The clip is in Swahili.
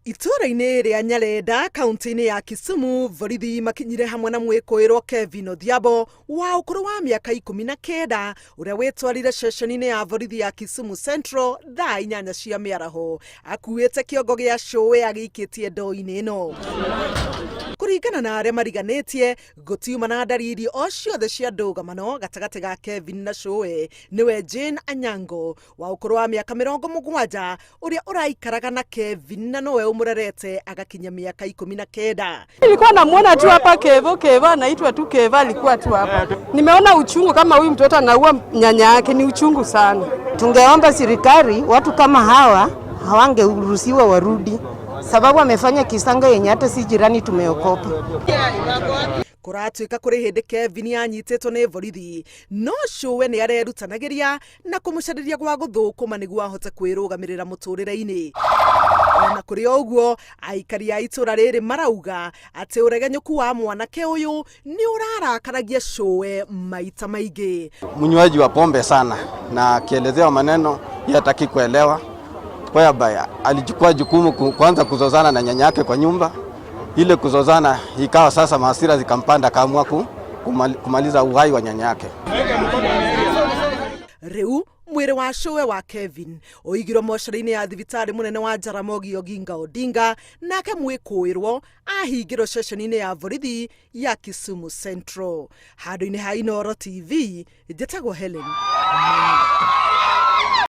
Itũra-inĩ rĩa Nyalenda, kaunti-inĩ ya Kisumu, borithi makinyire hamwe na mwĩkũĩrwo Kevin Odhiambo wa ũkũrũ wa mĩaka 19 ũrĩa wĩtwarire ceceni-inĩ ya borithi ya Kisumu Central thaa 8 cia mĩaraho akuĩte kĩongo gĩa cũwe agĩikĩtie ndoo-inĩ ĩno. Kũringana na arĩa mariganĩtie, gũtiuma na ndariri o ciothe cia ndũgamano gatagatĩ ga Kevin na cũwe. Nĩwe Jane Anyango wa ũkũrũ wa mĩaka 70 ũrĩa ũraikaraga na Kevin na nowe umurerete agakinya miaka 19. Nilikuwa namuona tu hapa Kevo anaitwa tu Keva, alikuwa tu hapa. Nimeona uchungu kama huyu mtoto anaua nyanya yake, ni uchungu sana. Tungeomba serikali watu kama hawa hawangeruhusiwa warudi, sababu amefanya kisanga yenye hata si jirani tumeokopa. Kuratuika kuri hindi Kevin anyitĩtwo nĩ borithi, no cũwe nĩ arerutanagĩria na kũmũcarĩria gwa gũthũkũma nĩguo ahote kwĩrũgamĩrĩra mũtũrĩre-inĩ. Ona kũrĩ ũguo, aikari a itũra rĩrĩ marauga atĩ ũregenyũku wa mwanake ũyũ nĩ ũrarakaragia cũwe maita maingĩ. Mnywaji wa pombe sana na akielezea maneno hataki kuelewa. Kwa baya alichukua jukumu kwanza kuzozana na nyanya yake kwa nyumba. Ile kuzozana ikawa sasa mahasira zikampanda, kaamua kumaliza uhai wa nyanya yake. Rĩu mwĩrĩ wa cũwe wa Kevin ũigirwo mocarĩ-inĩ ya thibitarĩ mũnene wa Jaramogi Oginga Odinga, nake mwĩkũĩrwo ahingĩrwo ceceni-inĩ ya borithi ya Kisumu Central. Handũ-inĩ ha Inooro TV, njĩtagwo Helen.